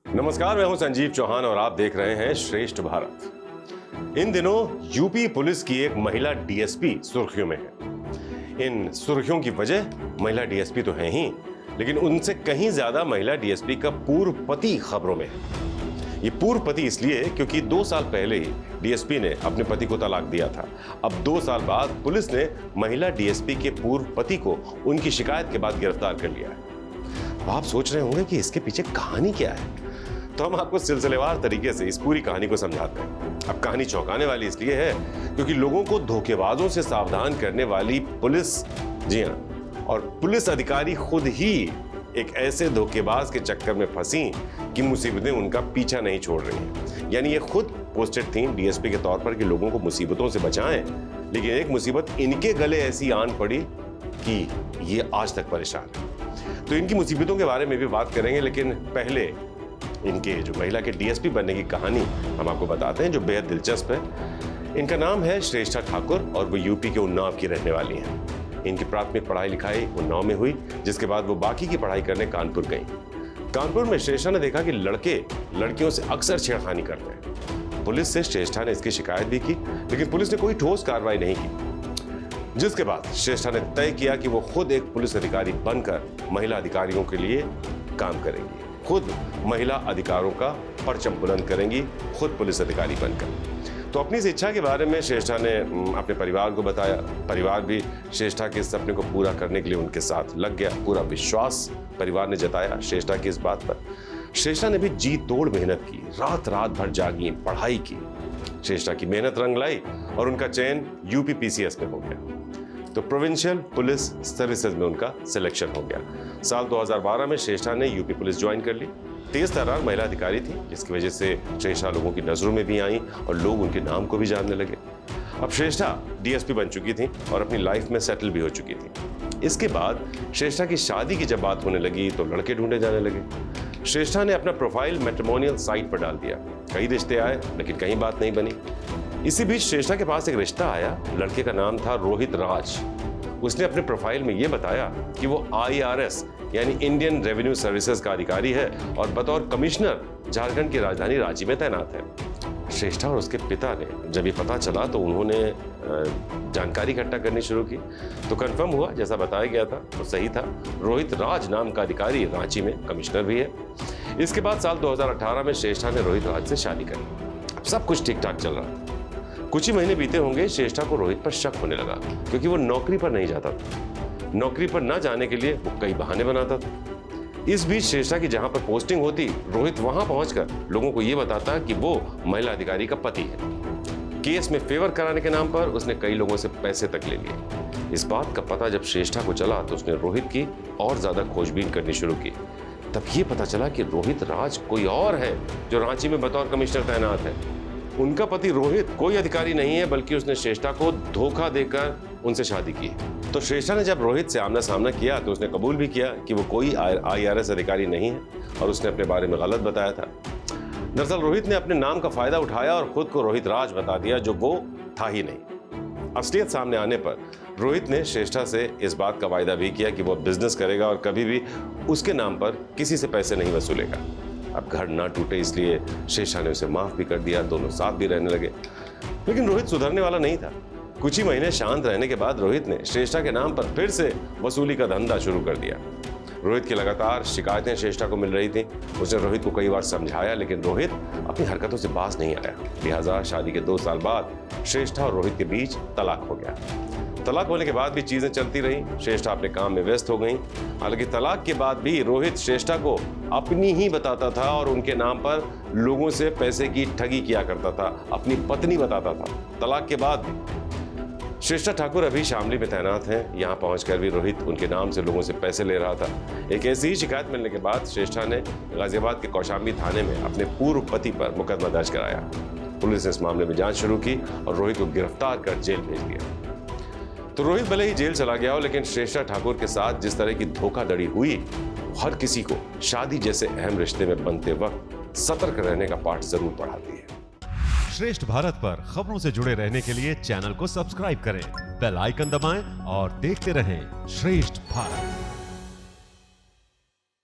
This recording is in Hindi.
नमस्कार, मैं हूं संजीव चौहान और आप देख रहे हैं श्रेष्ठ भारत। इन दिनों यूपी पुलिस की एक महिला डीएसपी सुर्खियों में है। इन सुर्खियों की वजह महिला डीएसपी तो है ही, लेकिन उनसे कहीं ज्यादा महिला डीएसपी का पूर्व पति खबरों में है। ये पूर्व पति इसलिए क्योंकि 2 साल पहले ही डीएसपी ने अपने पति को तलाक दिया था। अब 2 साल बाद पुलिस ने महिला डीएसपी के पूर्व पति को उनकी शिकायत के बाद गिरफ्तार कर लिया है। अब आप सोच रहे होंगे कि इसके पीछे कहानी क्या है, तो हम आपको सिलसिलेवार तरीके से इस पूरी कहानी को समझाते हैं। अब कहानी चौंकाने वाली इसलिए है क्योंकि लोगों को धोखेबाजों से सावधान करने वाली पुलिस, जी हां, और पुलिस अधिकारी खुद ही एक ऐसे धोखेबाज के चक्कर में फंसी कि मुसीबतें उनका पीछा नहीं छोड़ रही हैं। यानी ये खुद पोस्टेड थी डीएसपी के तौर पर कि लोगों को मुसीबतों से बचाएं, लेकिन एक मुसीबत इनके गले ऐसी आन पड़ी कि ये आज तक परेशान है। तो इनकी मुसीबतों के बारे में भी बात करेंगे, लेकिन पहले इनके जो महिला के डीएसपी बनने की कहानी हम आपको बताते हैं, जो बेहद दिलचस्प है। इनका नाम है श्रेष्ठा ठाकुर और वो यूपी के उन्नाव की रहने वाली हैं। इनकी प्राथमिक पढ़ाई लिखाई उन्नाव में हुई, जिसके बाद वो बाकी की पढ़ाई करने कानपुर गई। कानपुर में श्रेष्ठा ने देखा कि लड़के लड़कियों से अक्सर छेड़खानी करते हैं। पुलिस से श्रेष्ठा ने इसकी शिकायत भी की, लेकिन पुलिस ने कोई ठोस कार्रवाई नहीं की। जिसके बाद श्रेष्ठा ने तय किया कि वो खुद एक पुलिस अधिकारी बनकर महिला अधिकारियों के लिए काम करेंगी, खुद महिला अधिकारों का परचम बुलंद करेंगी, खुद पुलिस अधिकारी बनकर। तो अपनी इस इच्छा के बारे में श्रेष्ठा ने अपने परिवार को बताया। परिवार भी श्रेष्ठा के इस सपने को पूरा करने के लिए उनके साथ लग गया। पूरा विश्वास परिवार ने जताया श्रेष्ठा की इस बात पर। श्रेष्ठा ने भी जी तोड़ मेहनत की, रात रात भर जागी, पढ़ाई की। श्रेष्ठा की मेहनत रंग लाई और उनका चयन यूपी पीसीएस में हो गया। तो प्रोविंशियल पुलिस सर्विसेज में उनका सिलेक्शन हो गया। साल 2012 में श्रेष्ठा ने यूपी पुलिस ज्वाइन कर ली। तेज तर्रार महिला अधिकारी थी, जिसकी वजह से श्रेष्ठा लोगों की नजरों में भी आई और लोग उनके नाम को भी जानने लगे। अब श्रेष्ठा डीएसपी बन चुकी थी और अपनी लाइफ में सेटल भी हो चुकी थी। इसके बाद श्रेष्ठा की शादी की जब बात होने लगी तो लड़के ढूंढे जाने लगे। श्रेष्ठा ने अपना प्रोफाइल मैट्रिमोनियल साइट पर डाल दिया। कई रिश्ते आए, लेकिन कहीं बात नहीं बनी। इसी बीच श्रेष्ठा के पास एक रिश्ता आया। लड़के का नाम था रोहित राज। उसने अपने प्रोफाइल में यह बताया कि वो आईआरएस यानी इंडियन रेवेन्यू सर्विसेज का अधिकारी है और बतौर कमिश्नर झारखंड की राजधानी रांची में तैनात है। श्रेष्ठा और उसके पिता ने जब ये पता चला तो उन्होंने जानकारी इकट्ठा करनी शुरू की। तो कंफर्म हुआ जैसा बताया गया था वो सही था। रोहित राज नाम का अधिकारी रांची में कमिश्नर भी है। इसके बाद साल 2018 में श्रेष्ठा ने रोहित राज से शादी करी। अब सब कुछ ठीक ठाक चल रहा था। कुछ ही महीने बीते होंगे, श्रेष्ठा को रोहित पर शक होने लगा, क्योंकि वो नौकरी पर नहीं जाता था। नौकरी पर न जाने के लिए वो कई बहाने बनाता था। इस बीच श्रेष्ठा की जहां पर पोस्टिंग होती, रोहित वहां पहुंचकर लोगों को यह बताता कि वो महिला अधिकारी का पति है। केस में फेवर कराने के नाम पर उसने कई लोगों से पैसे तक ले लिए। इस बात का पता जब श्रेष्ठा को चला तो उसने रोहित की और ज्यादा खोजबीन करनी शुरू की। तब ये पता चला कि रोहित राज कोई और है जो रांची में बतौर कमिश्नर तैनात है। उनका पति रोहित कोई अधिकारी नहीं है, बल्कि उसने श्रेष्ठा को धोखा देकर उनसे शादी की। तो श्रेष्ठा ने जब रोहित से आमना सामना किया तो उसने कबूल भी किया कि वो कोई आईआरएस अधिकारी नहीं है और उसने अपने बारे में गलत बताया था। दरअसल रोहित ने अपने नाम का फायदा उठाया और खुद को रोहित राज बता दिया, जो वो था ही नहीं। असलियत सामने आने पर रोहित ने श्रेष्ठा से इस बात का वायदा भी किया कि वो बिजनेस करेगा और कभी भी उसके नाम पर किसी से पैसे नहीं वसूलेगा। अब घर ना टूटे इसलिए श्रेष्ठा ने उसे माफ भी कर दिया। दोनों साथ भी रहने लगे, लेकिन रोहित सुधरने वाला नहीं था। कुछ ही महीने शांत रहने के बाद रोहित ने श्रेष्ठा के नाम पर फिर से वसूली का धंधा शुरू कर दिया। रोहित की लगातार शिकायतें श्रेष्ठा को मिल रही थी। उसने रोहित को कई बार समझाया, लेकिन रोहित अपनी हरकतों से बाज नहीं आया। लिहाजा शादी के 2 साल बाद श्रेष्ठा और रोहित के बीच तलाक हो गया। तलाक होने के बाद भी चीजें चलती रही। श्रेष्ठा अपने काम में व्यस्त हो गई। हालांकि तलाक के बाद भी रोहित श्रेष्ठा को अपनी ही बताता था और उनके नाम पर लोगों से पैसे की ठगी किया करता था, अपनी पत्नी बताता था। तलाक के बाद श्रेष्ठा ठाकुर अभी शामली में तैनात हैं। यहाँ पहुंचकर भी रोहित उनके नाम से लोगों से पैसे ले रहा था। एक ऐसी ही शिकायत मिलने के बाद श्रेष्ठा ने गाजियाबाद के कौशाम्बी थाने में अपने पूर्व पति पर मुकदमा दर्ज कराया। पुलिस ने इस मामले में जांच शुरू की और रोहित को गिरफ्तार कर जेल भेज दिया। तो रोहित भले ही जेल चला गया हो, लेकिन श्रेष्ठा ठाकुर के साथ जिस तरह की धोखाधड़ी हुई, हर किसी को शादी जैसे अहम रिश्ते में बनते वक्त सतर्क रहने का पाठ जरूर पढ़ाती है। श्रेष्ठ भारत पर खबरों से जुड़े रहने के लिए चैनल को सब्सक्राइब करें, बेल आइकन दबाएं और देखते रहें श्रेष्ठ भारत।